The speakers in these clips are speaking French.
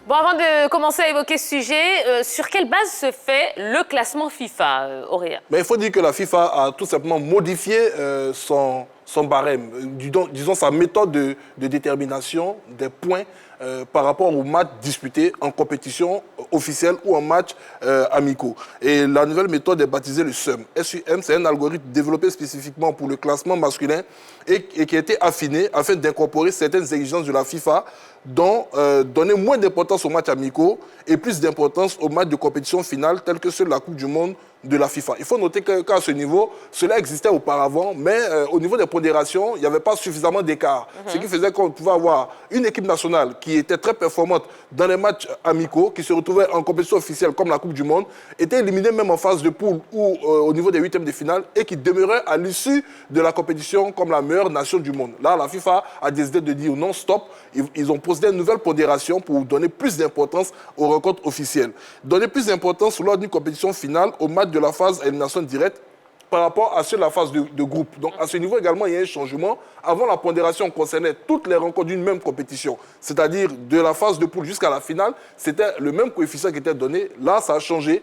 Bon, avant de commencer à évoquer ce sujet, sur quelle base se fait le classement FIFA, Auréa? Mais il faut dire que la FIFA a tout simplement modifié son barème, disons sa méthode de détermination des points par rapport aux matchs disputés en compétition officielle ou en matchs amicaux. Et la nouvelle méthode est baptisée le SUM. SUM, c'est un algorithme développé spécifiquement pour le classement masculin et qui a été affiné afin d'incorporer certaines exigences de la FIFA, dont donner moins d'importance aux matchs amicaux et plus d'importance aux matchs de compétition finale tels que ceux de la Coupe du Monde de la FIFA. Il faut noter qu'à ce niveau, cela existait auparavant, mais au niveau des pondérations, il n'y avait pas suffisamment d'écart. Ce qui faisait qu'on pouvait avoir une équipe nationale qui était très performante dans les matchs amicaux, qui se retrouvait en compétition officielle comme la Coupe du Monde, était éliminée même en phase de poule ou au niveau des huitièmes de finale et qui demeurait à l'issue de la compétition comme la meilleure nation du monde. Là, la FIFA a décidé de dire non, stop. Ils ont posé une nouvelle pondération pour donner plus d'importance aux rencontres officielles. Donner plus d'importance lors d'une compétition finale au match de la phase élimination directe par rapport à ceux de la phase de groupe. Donc, à ce niveau également, il y a un changement. Avant, la pondération concernait toutes les rencontres d'une même compétition. C'est-à-dire, de la phase de poule jusqu'à la finale, c'était le même coefficient qui était donné. Là, ça a changé.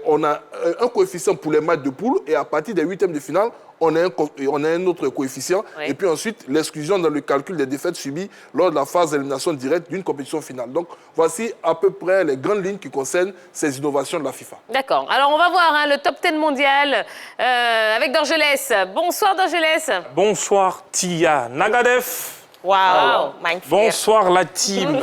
On a un coefficient pour les matchs de poule et à partir des huitièmes de finale, on a un autre coefficient. Oui. Et puis ensuite, l'exclusion dans le calcul des défaites subies lors de la phase d'élimination directe d'une compétition finale. Donc, voici à peu près les grandes lignes qui concernent ces innovations de la FIFA. D'accord. Alors, on va voir le top 10 mondial avec Dorgelès. Bonsoir, Dorgelès. Bonsoir, Tia Nagadef. Wow. Bonsoir, la team.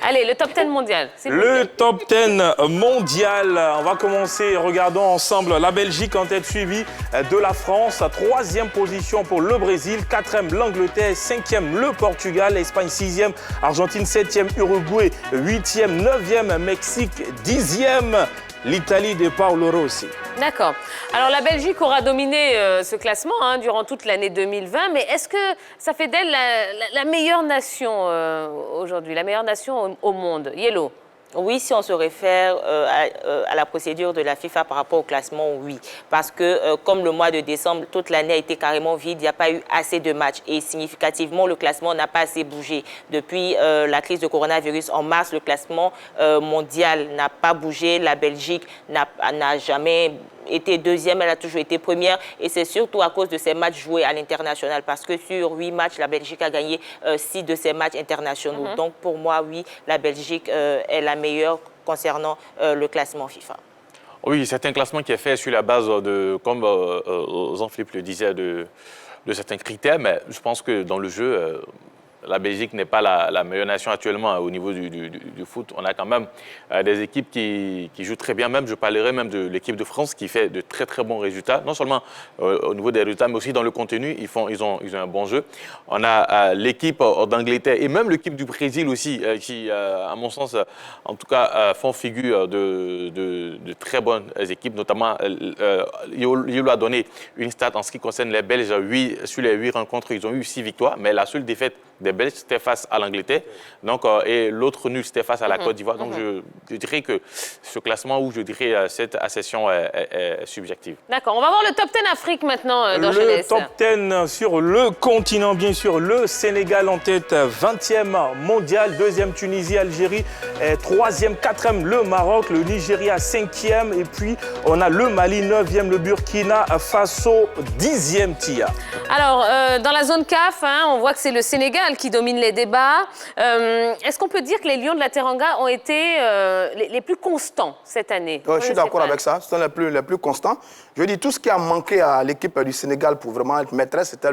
Allez, le top 10 mondial. Le top 10 mondial. On va commencer. Regardons ensemble la Belgique en tête suivie de la France. Troisième position pour le Brésil. Quatrième, l'Angleterre. Cinquième, le Portugal. Espagne, sixième. Argentine, septième. Uruguay, huitième. Neuvième, Mexique. Dixième, l'Italie de Paolo Rossi. D'accord. Alors, la Belgique aura dominé ce classement durant toute l'année 2020, mais est-ce que ça fait d'elle la meilleure nation aujourd'hui, la meilleure nation au monde? Yellow. Oui, si on se réfère à la procédure de la FIFA par rapport au classement, oui. Parce que comme le mois de décembre, toute l'année a été carrément vide, il n'y a pas eu assez de matchs. Et significativement, le classement n'a pas assez bougé. Depuis la crise de coronavirus en mars, le classement mondial n'a pas bougé. La Belgique n'a jamais été deuxième, elle a toujours été première. Et c'est surtout à cause de ces matchs joués à l'international. Parce que sur 8 matchs, la Belgique a gagné 6 de ces matchs internationaux. Donc pour moi, oui, la Belgique est la meilleure concernant le classement FIFA. Oui, c'est un classement qui est fait sur la base de, comme Jean-Philippe le disait, de certains critères. Mais je pense que dans le jeu, la Belgique n'est pas la meilleure nation actuellement au niveau du foot. On a quand même des équipes qui jouent très bien. Même, je parlerai même de l'équipe de France qui fait de très très bons résultats. Non seulement au niveau des résultats, mais aussi dans le contenu. Ils ont un bon jeu. On a l'équipe d'Angleterre et même l'équipe du Brésil aussi qui, à mon sens, en tout cas, font figure de très bonnes équipes. Notamment, il a donné une stat en ce qui concerne les Belges. Sur les 8 rencontres, ils ont eu 6 victoires. Mais la seule défaite des Belges, c'était face à l'Angleterre. Donc, et l'autre nul, c'était face à la Côte d'Ivoire. Donc, je dirais que ce classement, ou je dirais cette accession est subjective. D'accord. On va voir le top 10 Afrique maintenant, Le top 10 sur le continent, bien sûr. Le Sénégal en tête, 20e mondial. 2e, Tunisie, Algérie. 3e, 4e, le Maroc. Le Nigeria, 5e. Et puis, on a le Mali, 9e. Le Burkina Faso, 10e, Tia. Alors, dans la zone CAF, on voit que c'est le Sénégal qui domine les débats. Est-ce qu'on peut dire que les Lions de la Teranga ont été les plus constants cette année? Je suis d'accord avec ça, ce sont les plus constants. Je dis tout ce qui a manqué à l'équipe du Sénégal pour vraiment être maîtresse, c'était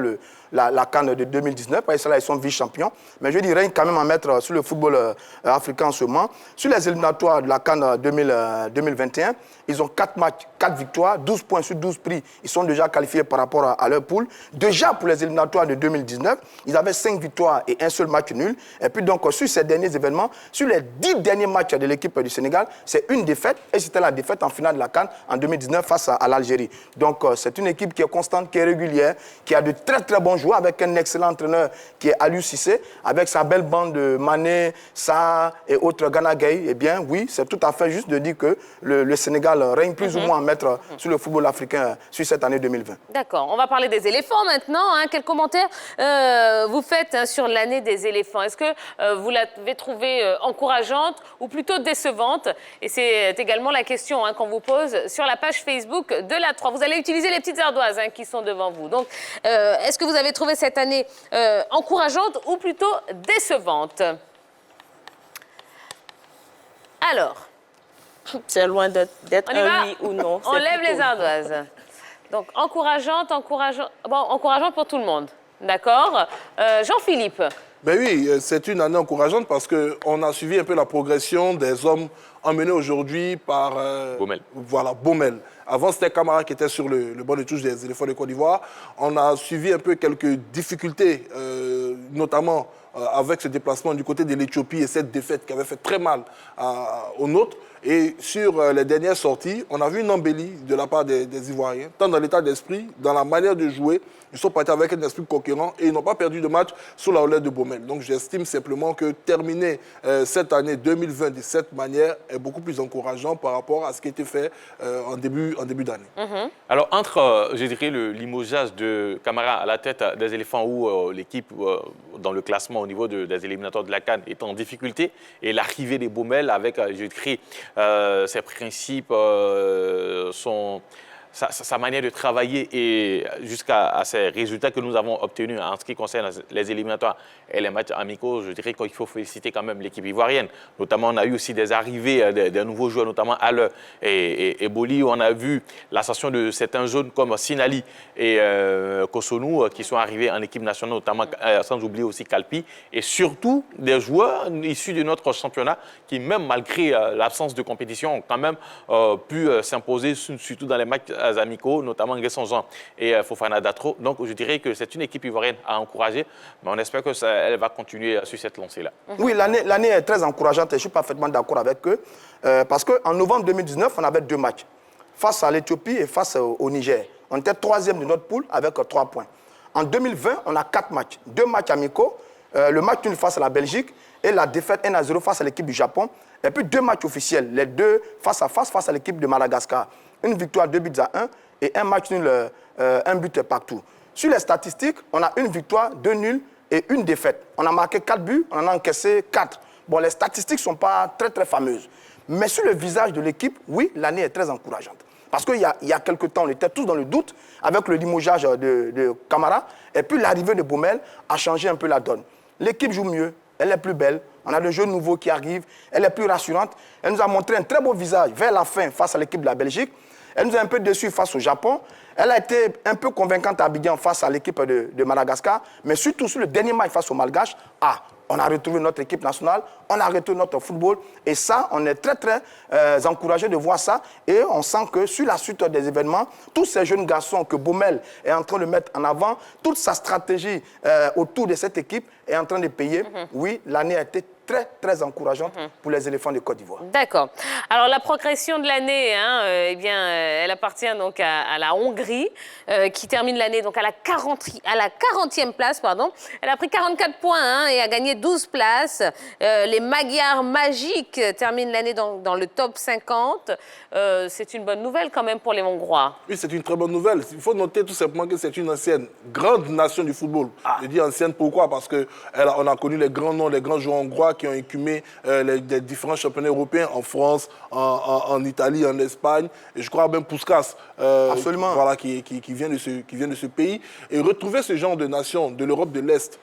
la CAN de 2019. Parce que là, ils sont vice-champions. Mais je dirais quand même à mettre sur le football africain en ce moment. Sur les éliminatoires de la CAN 2021, ils ont 4 matchs, 4 victoires, 12 points sur 12 prix. Ils sont déjà qualifiés par rapport à leur poule. Déjà, pour les éliminatoires de 2019, ils avaient 5 victoires et un seul match nul. Et puis donc, sur ces derniers événements, sur les 10 derniers matchs de l'équipe du Sénégal, c'est une défaite. Et c'était la défaite en finale de la CAN en 2019 face à l'Algérie. Donc, c'est une équipe qui est constante, qui est régulière, qui a de très très bons joueurs, avec un excellent entraîneur qui est Aliou Cissé, avec sa belle bande de Mané, Sarr et autres Gana Gueye. Eh bien, oui, c'est tout à fait juste de dire que le Sénégal règne plus ou moins en maître mettre sur le football africain sur cette année 2020. D'accord, on va parler des éléphants maintenant. Quel commentaire vous faites sur l'année des éléphants? Est-ce que vous l'avez trouvée encourageante ou plutôt décevante? Et c'est également la question qu'on vous pose sur la page Facebook de la 3. Vous allez utiliser les petites ardoises qui sont devant vous. Donc, est-ce que vous avez trouvé cette année encourageante ou plutôt décevante? Alors, c'est loin d'être un oui ou non. On lève les ardoises. Donc, encourageante pour tout le monde. D'accord. Jean-Philippe. Ben oui, c'est une année encourageante parce qu'on a suivi un peu la progression des hommes emmenés aujourd'hui par Baumel. Voilà, Baumel. Avant, c'était Camara qui était sur le banc de touche des éléphants de Côte d'Ivoire. On a suivi un peu quelques difficultés, notamment avec ce déplacement du côté de l'Éthiopie et cette défaite qui avait fait très mal aux nôtres. Et sur les dernières sorties, on a vu une embellie de la part des Ivoiriens, tant dans l'état d'esprit, dans la manière de jouer. Ils sont partis avec un esprit conquérant et ils n'ont pas perdu de match sous la houlette de Baumel. Donc j'estime simplement que terminer cette année 2020 de cette manière est beaucoup plus encourageant par rapport à ce qui a été fait en début d'année. Alors, entre, je dirais, le limogeage de Camara à la tête des éléphants où l'équipe, dans le classement au niveau des éliminatoires de la CAN, est en difficulté, et l'arrivée des Baumel avec, je dirais, ses principes, sa manière de travailler et jusqu'à ces résultats que nous avons obtenus en ce qui concerne les éliminatoires et les matchs amicaux, je dirais qu'il faut féliciter quand même l'équipe ivoirienne. Notamment, on a eu aussi des arrivées des nouveaux joueurs, notamment Halle et Boli. On a vu l'ascension de certains jeunes comme Sinali et Kosonou qui sont arrivés en équipe nationale, notamment sans oublier aussi Kalpi. Et surtout, des joueurs issus de notre championnat qui, même malgré l'absence de compétition, ont quand même pu s'imposer, surtout dans les matchs amicaux, notamment Nguesson Jean et Fofana Datro. Donc, je dirais que c'est une équipe ivoirienne à encourager, mais on espère qu'elle va continuer sur cette lancée-là. Oui, l'année est très encourageante et je suis parfaitement d'accord avec eux. Parce qu'en novembre 2019, on avait 2 matchs. Face à l'Éthiopie et face au Niger. On était 3e de notre poule avec 3 points. En 2020, on a 4 matchs. 2 matchs amicaux, le match nul face à la Belgique et la défaite 1-0 face à l'équipe du Japon. Et puis 2 matchs officiels, les 2 face à l'équipe de Madagascar. Une victoire 2-1 et un match nul, 1 but partout. Sur les statistiques, on a une victoire, 2 nuls et une défaite. On a marqué 4 buts, on en a encaissé 4. Bon, les statistiques ne sont pas très fameuses. Mais sur le visage de l'équipe, oui, l'année est très encourageante. Parce qu'il y a quelques temps, on était tous dans le doute avec le limogeage de Camara. Et puis l'arrivée de Baumel a changé un peu la donne. L'équipe joue mieux, elle est plus belle. On a de jeunes nouveaux qui arrivent, elle est plus rassurante. Elle nous a montré un très beau visage vers la fin face à l'équipe de la Belgique. Elle nous a un peu déçus face au Japon. Elle a été un peu convaincante à Abidjan face à l'équipe de Madagascar. Mais surtout sur le dernier match face au Malgache, on a retrouvé notre équipe nationale, on a retrouvé notre football. Et ça, on est très encouragés de voir ça. Et on sent que sur la suite des événements, tous ces jeunes garçons que Baumel est en train de mettre en avant, toute sa stratégie autour de cette équipe est en train de payer. Oui, l'année a été très encourageante pour les éléphants de Côte d'Ivoire. D'accord. Alors, la progression de l'année, eh bien, elle appartient donc à la Hongrie, qui termine l'année donc à la 40e place. Pardon. Elle a pris 44 points et a gagné 12 places. Les Magyars magiques terminent l'année dans le top 50. C'est une bonne nouvelle quand même pour les Hongrois. Oui, c'est une très bonne nouvelle. Il faut noter tout simplement que c'est une ancienne grande nation du football. Je dis ancienne pourquoi? Parce qu'on a connu les grands noms, les grands joueurs hongrois qui ont écumé les différents championnats européens en France, en Italie, en Espagne. Et je crois même Puskás, voilà, qui vient de ce pays. Et retrouver ce genre de nations de l'Europe de l'Est,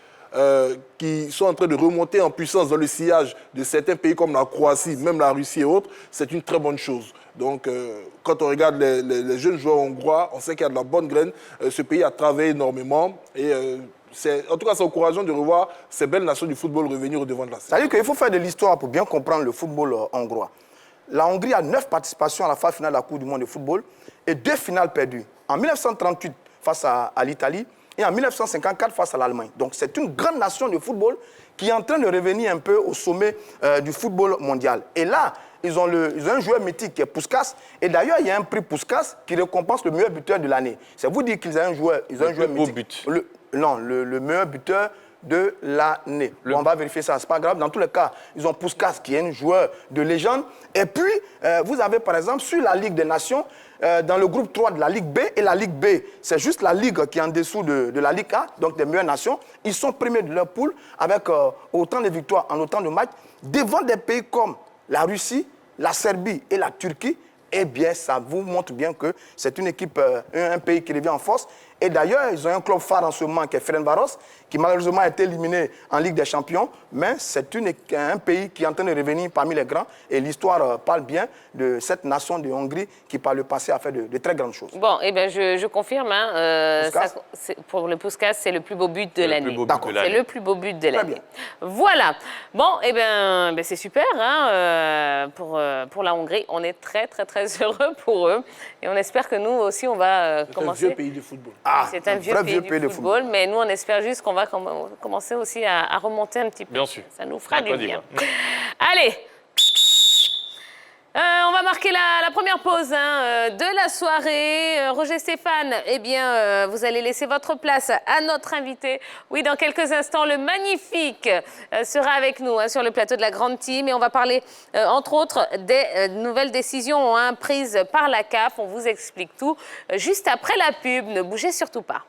qui sont en train de remonter en puissance dans le sillage de certains pays comme la Croatie, même la Russie et autres, c'est une très bonne chose. Donc, quand on regarde les jeunes joueurs hongrois, on sait qu'il y a de la bonne graine. Ce pays a travaillé énormément et en tout cas, c'est encourageant de revoir ces belles nations du football revenir au devant de la scène. C'est-à-dire qu'il faut faire de l'histoire pour bien comprendre le football hongrois. La Hongrie a 9 participations à la phase finale de la Coupe du monde de football et 2 finales perdues. En 1938 face à l'Italie et en 1954 face à l'Allemagne. Donc c'est une grande nation de football qui est en train de revenir un peu au sommet du football mondial. Et là, ils ont un joueur mythique qui est Puskás. Et d'ailleurs, il y a un prix Puskás qui récompense le meilleur buteur de l'année. C'est vous dire qu'ils ont un joueur mythique. But. Le meilleur buteur de l'année. Bon, on va vérifier ça, c'est pas grave. Dans tous les cas, ils ont Puskas qui est un joueur de légende. Et puis, vous avez par exemple sur la Ligue des Nations, dans le groupe 3 de la Ligue B et la Ligue B, c'est juste la Ligue qui est en dessous de la Ligue A, donc des meilleures nations. Ils sont premiers de leur poule avec autant de victoires en autant de matchs, devant des pays comme la Russie, la Serbie et la Turquie. Eh bien, ça vous montre bien que c'est une équipe, un pays qui revient en force. Et d'ailleurs, ils ont un club phare en ce moment qui est Ferencváros, qui malheureusement a été éliminé en Ligue des Champions. Mais c'est un pays qui est en train de revenir parmi les grands. Et l'histoire parle bien de cette nation de Hongrie qui, par le passé, a fait de très grandes choses. Bon, eh bien, je confirme. Pour le Puskas, c'est le plus beau but de l'année. C'est le plus beau but de l'année. Voilà. Bon, eh bien, c'est super pour la Hongrie. On est très, très, très heureux pour eux. Et on espère que nous aussi, on va commencer. C'est un vieux pays de football. C'est un vieux pays de football, mais nous, on espère juste qu'on va commencer aussi à remonter un petit peu. Bien sûr. Ça nous fera du bien. Allez, on va marquer la première pause de la soirée. Roger Stéphane, eh bien, vous allez laisser votre place à notre invité. Oui, dans quelques instants, le magnifique sera avec nous sur le plateau de la Grande Team. Et on va parler, entre autres, des nouvelles décisions prises par la CAF. On vous explique tout juste après la pub. Ne bougez surtout pas.